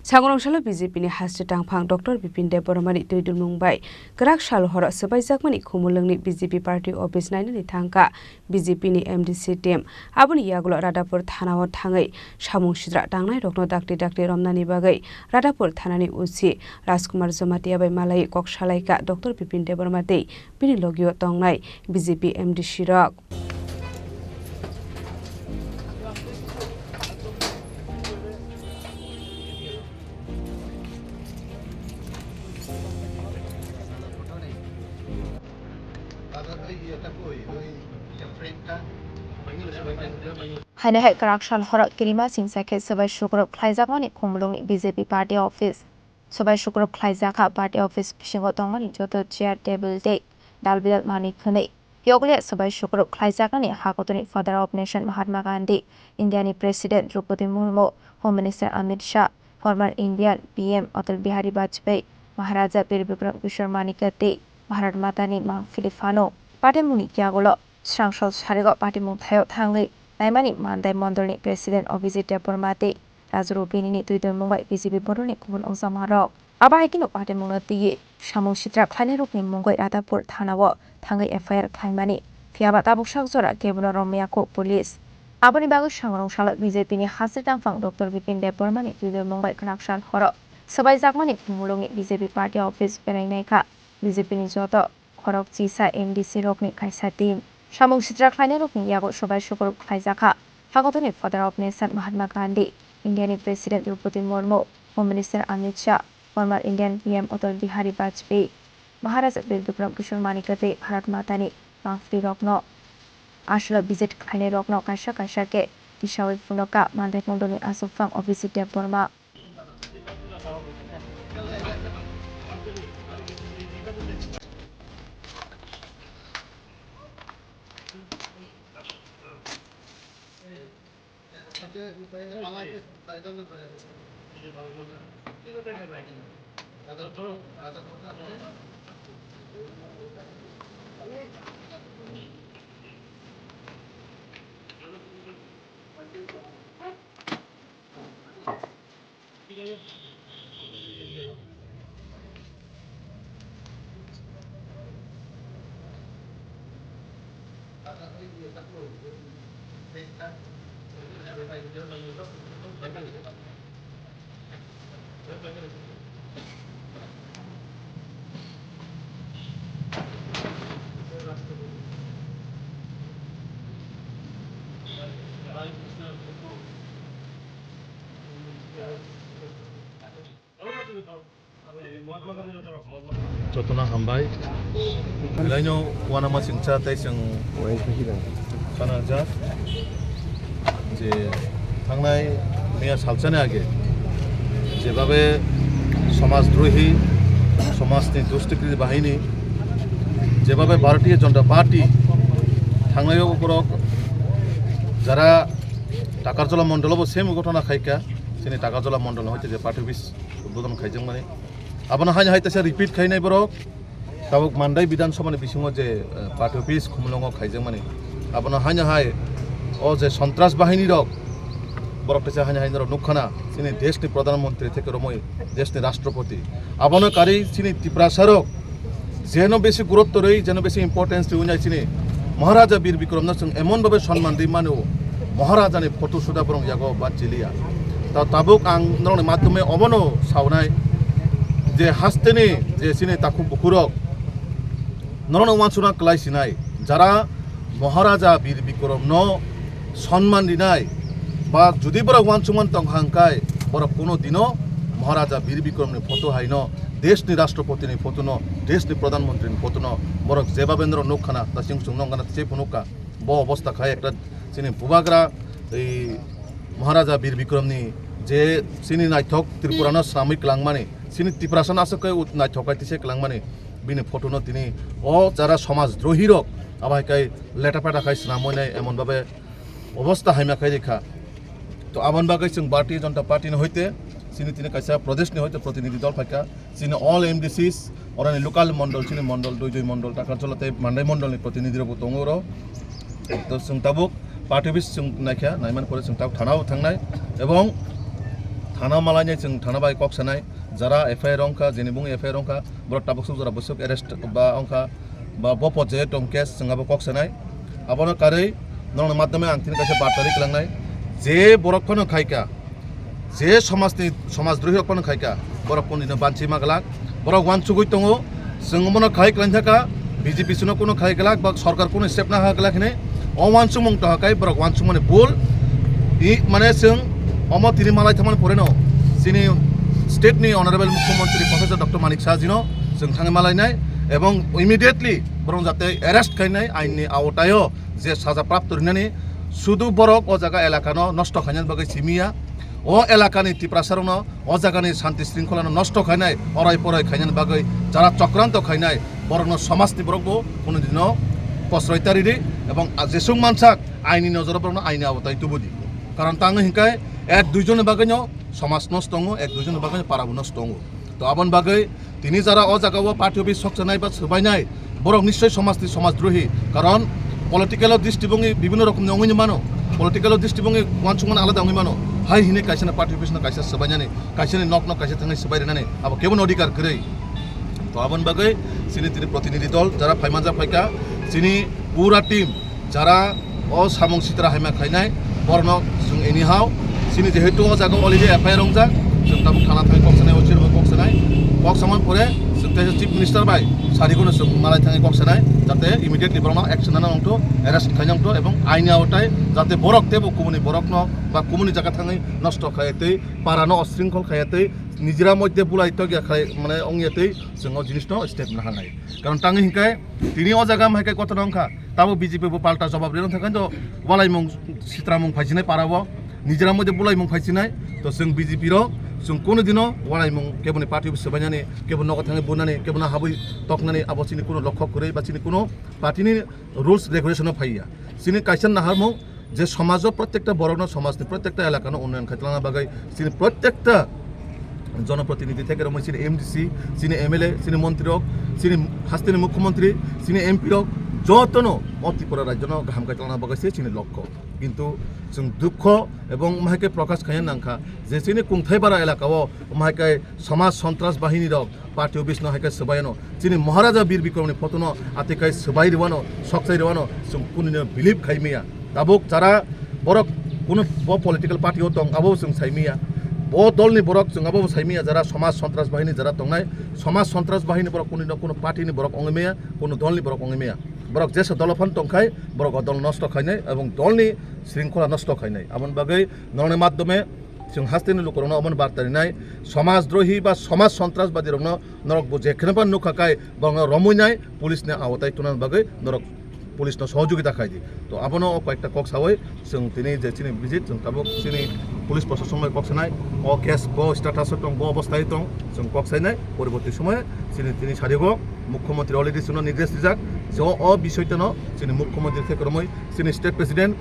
Sangrongshalo BJP ni Hasri Tangphang Dr. Bipin Debormani Tuidul Mumbai Grak Shal Hora Sabaijakmani Khumulungni BJP Party Office 9 ni thangka BJP ni MDC team abuni yagulo Radapur Thanao thangai samung sidra tangnai rokno dakti romnani bagai Radapur thanani usi Rajkumar Jamatia bai malai kokshalaika Dr. Bipin Debormate bini logio tongnai BJP MDC rok Haina hai correction hora kirima singsake sabai shukrop khlaijakmani khumlungni BJP party office sabai shukrop khlaijaka party office bisingo tongmani joto chair table te dalbilal mani khane yogle sabai shukrop khlaijakani hakotoni father of nation Mahatma Gandhi Indiani president Draupadi Murmu home minister Amit Shah former Indian PM Atal Bihari Vajpayee Maharaja Bir Bikram Kishore Manikate Bharat Matani Mang Filipano party muni kyagolo sangsal sarigo party mung thayo thangai Naimani Mandai Mondolni President Abhijit Debormate Rajrupini ni Tuidul Mumbai BJP Boroni Kubun Osamarok Abaikino Party Munati Samung Sitra Khanerukni Mungoi Radapur Thanawo Thangai FIR Khaimani Fiaba Tabuk Sakjora Kebuna Romiako Police Aboni Bagu Sangrongshalo BJP ni Hasri Tangphang Dr. Bipin Debormani Tuidul Mumbai Connection Horo Sabai Jakmani Khumulungi BJP Party Office Benainaika BJP ni Joto Khorok Chisa MDC Rokni Kaisa Team Samung Sitra Khanerukni yago sabai shukrop khlaijaka hakotoni father of nation Mahatma Gandhi Indian president Draupadi Murmu home minister Amit Shah former Indian PM Atal Bihari Vajpayee Maharaja Bir Bikram Kishore Manikate Bharat Matani Mangfri Rokno Ashla visit Khaine Rokno kaisa ke Tishawi Funoka Mandai Mondoni Asufang Abhijit Deborma Jotona hambai laino wana masing cha tai sing kana ja je thangnai meya salchane age যেভাবে সমাজদ্রোহী সমাজনি দুষ্কৃতি বাহিনী যেভাবে ভারতীয় জনতা party থাংনায় উপরক যারা Takarjala মণ্ডলবো same ঘটনা খাইকা তিনি টাকারজলা মণ্ডল হইতে যে পার্টি অফিস উদ্বোধন খাইজों মানে আবনা হাই হাইতাছে রিপিট খাইনাই বরক তাবক মান্দাই বিধানসভাनि बिसिङाव যে পার্টি অফিস খুমলङाव খাইजों মানে আবনা হাই ও যে সন্ত্রাস বাহিনী রক বরকতেছে হাই নুখানা চিনি দেশনি প্রধানমন্ত্রী থেকে রমই দেশনি রাষ্ট্রপতি আবনকারী চিনি ত্রিপুরাসারক যেন বেশি গুরুত্ব রই যেন বেশি ইম্পর্টেন্স দিউনাই চিনি মহারাজা বীর বিক্রম নরসিংহ এমনভাবে সম্মান দিই মানে মহারাজানি ফটো সুদা বরং ইয়াগো বা চিলিয়া তা তাবুক আং নরনি মাধ্যমে অবনো সাউনাই যে হাস্তেনি যে চিনি তাকু বুকুরক নরন ওয়ানসুনা ক্লাইসিনাই যারা মহারাজা বীর বিক্রম ন সম্মান দিনাই বা যদি বড় ওয়ানসুমান তংহাংকাই বড় কোনো দিনও মহারাজা বীর বিক্রমনি ফটো হাইন দেশনি রাষ্ট্রপতিনি ফটো ন দেশনি প্রধানমন্ত্রীনি ফটো ন বড় জেবাবেন্দ্র নৌখানা তা সিংসুং নংগানা সে ফনুকা ব অবস্থা খায় একটা চিনি বুবাগ্রা এই মহারাজা বীর বিক্রমনি যে চিনি নাইথক ত্রিপুরানো শ্রমিক লাংমানি চিনি ত্রিপুরাসান আসকে নাইথকাইতিছে লাংমানি বিনি ফটো ন তিনি ও যারা সমাজদ্রোহী রক আবাইকাই লেটাপাটা খাই স্নামনাই এমনভাবে অবস্থা হাইমাখাই রেখা তো আমন বাগै जों भारतीय जनता पार्टी হইতে চিনি তিনি কাইসা প্রদেশনি হইতে প্রতিনিধি দল ফাইকা চিনি অল এমডিসিস অরানি লোকাল মন্ডল চিনি মন্ডল দুই মন্ডল টাকারজলাতে মান্দাই মন্ডলনি প্রতিনিধিরবো দङरो তো जों তাবুক পার্টি অফিস जों নাইখা নাইমান পরে जों তাব থানাও থাংনাই এবং थाना मालायनि जों थाना बाय कक सानाय जरा एफआईआर अंका जेनि बुं एफआईआर अंका बर टाबुक जरा बसुक अरेस्ट बा अंका बा बपत जे टम केस जोंहाबो कक सानाय आबनो कारै नंग माध्यमे आं तिनि कासे बार्तारि खालामनाय जे बरकखौनो खायका जे समाजद्रोही रखौनो खायका बरकखौनो बानसि मागलाक बरक वानसुगै दङ जों मनो खाय क्लान्थाका बीजेपी सुनो कोनो खाय गलाक बा सरकार कोनो स्टेप ना हागलाक ने अवानसु मंग तहाकाय बरक वानसु माने बुल इ माने जों अमो तिनि मालाय थामान परेनो सिनि स्टेटनि अनारेबल मुख्यमंत्री प्रोफेसर डक्टर मानिक साहाजिनो जों थाङै मालायनाय এবং इमिडिएटली बरं जाते अरेस्ट खायनाय आइननि आवतायो जे साजा प्राप्त रिनानि सुदु बरक ओ जागा एलाकानो नष्ट खायनाय बागै सिमिया ओ एलाकानि तिप्रासारनो ओ जागानि शान्ति शृंखलानो नष्ट खायनाय अराय पराय खायनाय बागै जारा चक्रान्त खायनाय बरनो समाजनि बरकबो कोनो दिनो पस्रयतारिरि এবং जेसुं मानसाक आइननि नजर बरनो आइननि आवताय तुबुदि कारण ताङो हिंकाय एक दुइजन बागैनो समाज नष्ट दङ एक दुइजन बागैनो पाराबो नष्ट दङ तो आबन बागै তিনি যারা ও জায়গাও পার্টি অফিস সকসানাই বা সবাইনাই বরং নিশ্চয় সমাজদ্রোহী কারণ পলিটিক্যাল দৃষ্টিভঙ্গি বিভিন্ন রকম অঙ্গিনি মানো পলিটিক্যাল দৃষ্টিভঙ্গি ওয়ানসুমান আলাদা অঙ্গি মানো হাই হিনে কাইসানা পার্টি অফিস না কাইসা সবাইনানি কাইসানি নক কাইসা থাঙাই সবাইনানি আবার কেমন অধিকার করে তো আবন বাগৈ সিনি তিনি প্রতিনিধি দল যারা ফাইমানজা ফাইকা সিনি পুরা টিম যারা ও সামং সিতরা হাইমা খাইনাই বরন जों एनिहाव सिनि जेहेतु ও জায়গা অলরেডি এফআইআর রংজা जों ताबुक थाना थाङै कक्सानाय अचिरबो कक्सानाय कक्सामान परे जों चिफ मिनिस्टार बाय सारिखौनो जों मालाय थाङै कक्सानाय जाते इमिडिएटली बरनाव एक्शन लाना नंगौ अरेस्ट खायनांगौ एबं आइनि आवताय जाते बरक तेबो कुमुनि बरकनो बा कुमुनि जायगा थाङै नष्ट खायतै पारानो अशृंखल खायतै निजिरा मध्य बुलायत गया खाय माने अंगियतै जों जिनिसनो स्टेप ना हानाय कारण ताङै हिंकाय तिनि अ जायगा मायकाय कतन अंखा ताबो बीजेपी बो पाल्टा जवाब रेन थाखाय तो वालायमुं सित्रामुं फायजिनाय पाराबो निजिरा मध्य बुलायमुं फायजिनाय तो जों बीजेपी रो जों कोनो दिनो वालायमुं केबोनि पार्टी सबायनानै केबो नगद थाङै बुनानै केबो ना हाबै तकनानै आबसिनि कोनो लक्ष्य करे बा सिनि कोनो पार्टीनि रुल्स रेगुलेशन फाइया सिनि काइसन नाहारमुं जे समाजो प्रत्येकटा बरगनो समाजनि प्रत्येकटा एलाकानो उन्नयन खायतलाना बागै सिनि प्रत्येकटा जनप्रतिनिधि থেকে রকম সিনি এমডিসি সিনি এমএলএ সিনি মন্ত্রী হোক সিনি হাস্তিনি মুখ্যমন্ত্রী সিনি এমপি হোক যতনো অতিপুরা রাজ্যন গাহাম কাইতলানা বাগাইছে সিনি লক্ষ্য কিন্তু जों दुख এবং মাইকে প্রকাশ খায় নাংখা যে সিনি কুংথাইবারা এলাকাও মাইকে সমাজ সন্ত্রাস বাহিনী রক পার্টি অফিস নহাইকে সবাইনো সিনি মহারাজা বীর বিক্রমনি ফতনো আতিকাই সবাই রিওয়ানো সকসাই রিওয়ানো जों কুনিনো বিলিভ খাইমিয়া তাবুক যারা বড় কোনো পলিটিক্যাল পার্টি হতং আবো जों সাইমিয়া ও দলনি বরক जों আবো সাইমিয়া যারা সমাজ সন্ত্রাস বাহিনী যারা তংনাই সমাজ সন্ত্রাস বাহিনী বরক কোনো কোনো পার্টিনি বরক অঙ্গমেয়া কোনো দলনি বরক অঙ্গমেয়া বরক যেসব দলফান টংখাই বরক দল নষ্ট খাইনাই এবং দলনি শৃঙ্খলা নষ্ট খাইনাই আমন বাগৈ নরনের মাধ্যমে जों हास्तिनि लोकरनो अमन बार्तारिनाय समाजद्रोही बा समाज सन्त्रासबादी रंनो नरक जेखेनबा नुखाखाय बंग रमुइनाय पुलिसनि आवताय तुनान बागै नरक पुलिसनो सहयोगिता खायदि तो आबनो कयेकटा कक सावै जों दिनै जे सिनि भिजिट जों ताबुक सिनि पुलिस प्रशासन ककसानाय अ केस ब स्टेटास दं ब अवस्थाय दं जों ककसायनाय परबर्ती समय सिनि दिनै सारिगो मुख्यमंत्री अलरेडि सुनो निर्देश दिजाक जो अ बिषयतनो सिनि मुख्यमंत्री থেকে रमै सिनि स्टेट प्रेसिडेंट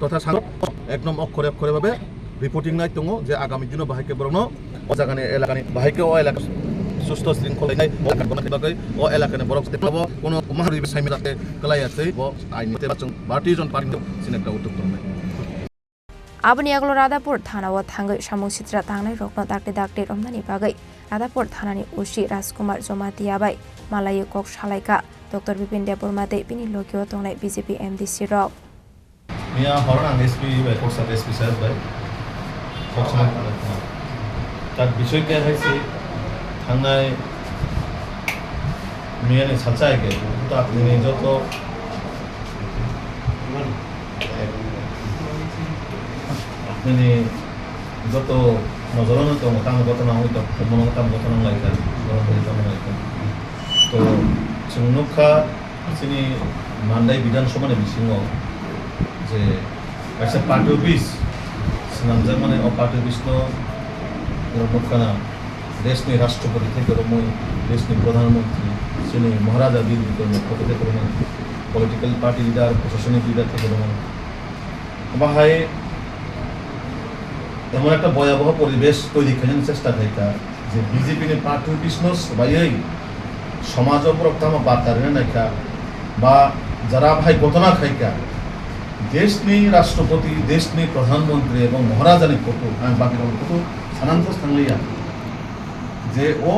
तथा सांसद एकदम अक्षरे अक्षरे भाबे रिपोर्टिं नाय दङ जे आगामी दिनाव बाहायके बरनो अ जागानि एलाकानि बाहायके अ एलाका सुस्थ शृंखलाय बागै अ एलाकानि बरक स्टेटआव कोनो महारिबे साइमे जाते कलायासै ब आइनिते बाचों भारतीय जनता पार्टी सिनेक्टा उद्योग दंनाय आबनि आगलो रादापुर थानाव थांगै सामु सित्रा थांनाय रकनो दाक्टे रमनानि बागै रादापुर थानानि उसी राजकुमार जमातियाबाय मालाय कक सालायका डॉक्टर बिपिन देबरमाते बिनि लोकियो तंनाय बीजेपी एमडीसी रक मिया हरनां एसपी बाय कक्सा एसपी साहेब बाय कक्सा তার বিষয়টা হয়েছে থানায় মেয়ানে সাচাইকে তো আপনি যত আপনি যত নজরানো তো তাম ঘটনা হইতো মনে তাম ঘটনা লাইকা তো जोंनुखा जोंनि मान्दाय बिधानसभानि बिथिङाव जे खायसे पार्टी अफिस नामजाक माने पार्टी अफिसनो मुखाना देशनि राष्ट्रपति থেকে रमै देशनि प्रधानमंत्री जोंनि महाराजा बीर बिक्रमनि पक्ष থেকে रमै पलिटिकल पार्टी लिडार प्रशासनिक लिडार থেকে रमै बाहाय एमन একটা ভয়াবহ পরিবেশ তৈরি করার চেষ্টা থাকা যে বিজেপিनि पार्टी अफिसनो सबायै समाज प्रक्ताम बार्तारिना नायका बा जरा भाई घटना खायका देशनि राष्ट्रपति देशनि प्रधानमंत्री और महाराजानि फटो आं बाकी फटो सानांतस थांलिया जे ओ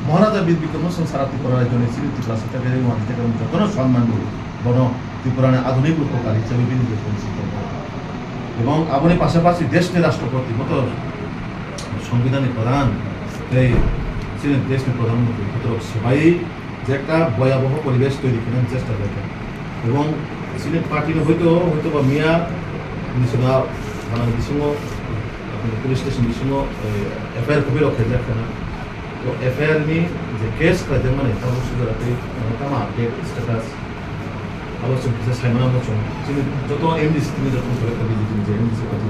महाराजा बीर बिक्रम सिंह सारा त्रिपुरा राज्यनि सिरिति क्लास থেকে মানতে কারণ যতন সম্মান দিই বড় ত্রিপুরানে আধুনিক রূপকারী হিসেবে বিনিয়োগ পরিচিত এবং আপনি পাশাপাশি দেশনি রাষ্ট্রপতি মতো সংবিধানের প্রধান এই ছিলেন দেশনি প্রধানমন্ত্রী সবাই যে একটা ভয়াবহ পরিবেশ তৈরি করার চেষ্টা করেন এবং সিলেট পার্টির হয়তো বা মিয়া নিশা থানা বিসঙ্গ পুলিশ স্টেশন বিসঙ্গ এফআইআর কপি রক্ষে যাচ্ছে না তো এফআইআর নি যে কেস কাজে মানে তার সুবিধাতে তামা আপডেট স্ট্যাটাস অবশ্য কিছু সাইমনা মতো যিনি যত এমডিসি তিনি যত করে কবি যিনি যে এমডিসি কথা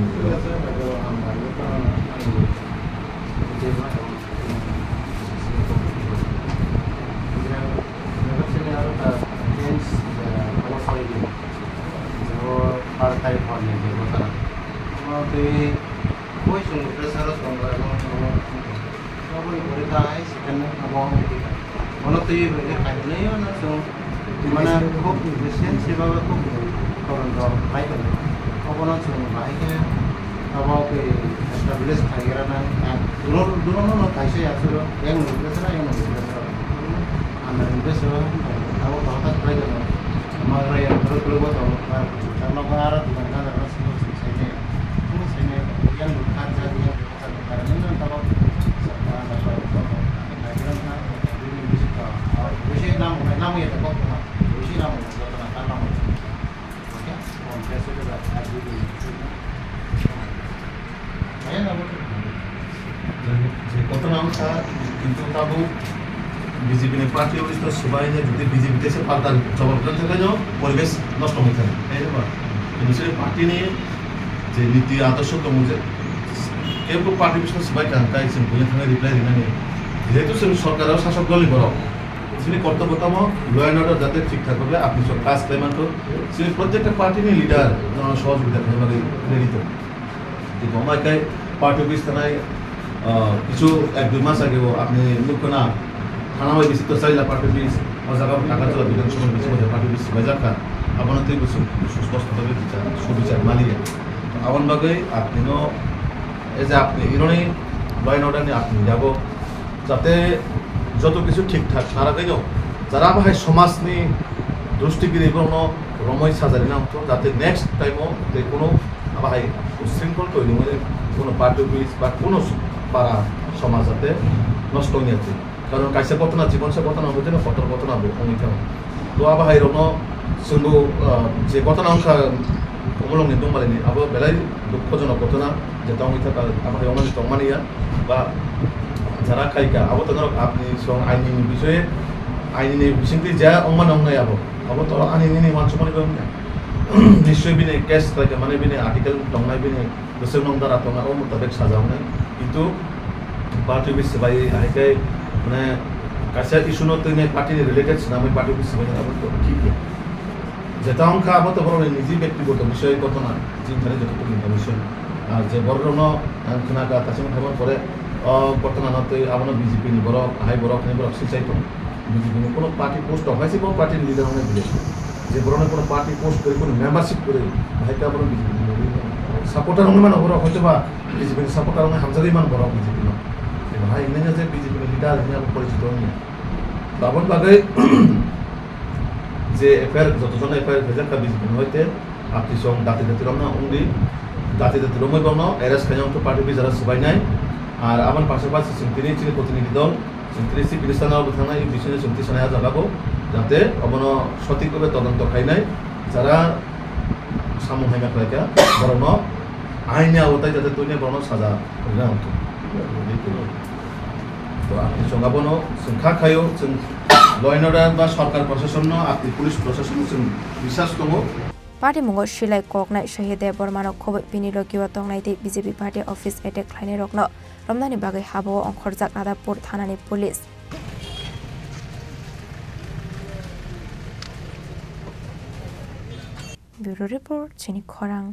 partai politik betul. Mau tuh, kue sungguh besar sungguh kalau berita sekarang abang kita. Mana tuh kaitnya ya langsung mana kok besen sebab kok kalau dah baik kan. Apa langsung baiknya abang ke establish kairan dulu kaisa ya suruh yang besar. Anda besar, abang bahkan baik kan. Maka yang perlu tahu karena pengaruh dengan karena semua ini yang bukan jadi yang bukan karena ini kalau ada ini bisa bisa nama ya tak bisa nama karena oke kompleks sudah ada di saya nggak boleh যে কত নাম কিন্তু তাবু BJP party office তো সবাই যদি BJP দেশে পাল্টান জবাব থেকে যাও পরিবেশ নষ্ট হয়ে থাকে তাই না কিন্তু সেই পার্টি নিয়ে যে নীতি আদর্শ তো মুঝে কেউ পার্টি অফিস সবাই কাঙ্কাই সে বলে থাকা রিপ্লাই দিনা নিয়ে যেহেতু সে সরকারের শাসক দলই বড় তিনি কর্তব্যতম ল অ্যান্ড অর্ডার যাতে ঠিকঠাক হবে আপনি সব কাজ পেমেন্ট সে প্রত্যেকটা পার্টি নিয়ে লিডার সহযোগিতা করবে প্রেরিত কিন্তু আমার পার্টি অফিস থানায় কিছু 1-2 মাস আগেও আপনি লক্ষ্য না থানা ওই বিচিত্র চাইলা পার্টি অফিস জায়গা টাকা চলা বিধানসভা বেশি মধ্যে পার্টি অফিস বাজারকা আপনার তুই সুস্পষ্টভাবে বিচার সুবিচার মালিয়ে আমার বাকে আপনিও এই যে আপনি ইরনি ল অ্যান্ড অর্ডার নিয়ে আপনি যাব যাতে যত কিছু ঠিকঠাক তারা গেলেও যারা বাহাই সমাজনি দৃষ্টিগিরি কোনো রময় সাজারি না হতো যাতে নেক্সট টাইমও যে কোনো বাহাই উশৃঙ্খল তৈরি মানে কোনো পার্টি অফিস বা কোনো পাড়া সমাজ যাতে নষ্ট নিয়ে কারণ কাইসে ঘটনা জীবন সে ঘটনা হচ্ছে না ফটোর ঘটনা অনেক তো আবার রন जोंबो जे घटना अंखा अमलंनि दंबालायनि आबो बेलाय दुखजनक घटना जे दावनि थाखाय आमाय अमानि तंमानिया बा যারা খাইকা আবো তো আপনি সং আইনি বিষয়ে আইনি বিসিংতি যা অমান অংনাই আবো তো আইনি মান সমানি না নিশ্চয় বিনে কেস থাকে মানে বিনে আর্টিকেল দংনাই বিনে গোসল নং দ্বারা দংনা ও মোতাবেক সাজাওনাই কিন্তু পার্টি অফিস বাই আইকাই মানে কাছে ইস্যু নতে পার্টি রিলেটেড নামে পার্টি অফিস বাই আবো তো ঠিক যেটা অংখা আবো তো বড় নিজে ব্যক্তিগত বিষয় ঘটনা চিন্তারে যতটুকু বিষয় আর যে বড় খনাকা তাসিম খবর পরে বর্তমানে আপনার বিজেপি বড় হাই বড় বড় সিচাইতো বিজেপি কোনো পার্টি পোস্ট হয়েছে কোনো পার্টির লিডার অনেক দিয়েছে যে বড় কোনো পার্টি পোস্ট করে কোনো মেম্বারশিপ করে হাইটা আপনার বিজেপি সাপোর্টার অনুমান বড় হয়তো বা বিজেপির সাপোর্টার অনেক হামজারি মান বড় বিজেপি ভাই এনে যে বিজেপি লিডার এনে পরিচিত হয়নি তারপর বাদে যে এফআইআর যতজন এফআইআর ভেজাকা বিজেপি হইতে আপনি সঙ্গ দাঁতে দাঁতে রমনা উন্দি দাঁতে দাঁতে রমই বর্ণ এরাস খাইয়াংটো পার্টি যারা সবাই নাই আর আমার পাশাপাশি চিন্তিনি চিনি প্রতিনিধি দল চিন্তিনি চিকিৎসানাও থানা এই বিষয়ে চিন্তি সানায়া জাগাবো যাতে অবন সঠিকভাবে তদন্ত খাই নাই যারা সামু হাইনা খাইকা বরণ আইনে আওতায় যাতে তৈরি বরণ সাজা হইনা হতো তো আপনি সঙ্গাবনো সংখ্যা খাইও जों ল অ্যান্ড অর্ডার বা সরকার প্রশাসন আপনি পুলিশ প্রশাসন जों বিশ্বাস দङ पार्टी मुंगो शिलाई कोकनाय शहीदे बर्मानो खबै बिनि रगिवा तंगनायते बीजेपी पार्टी ऑफिस एटेक खायनाय रकनो रमनानि बागै हाबो अंखरजाक रादापुर थानानि पुलिस ब्यूरो रिपोर्ट चिनी खरां।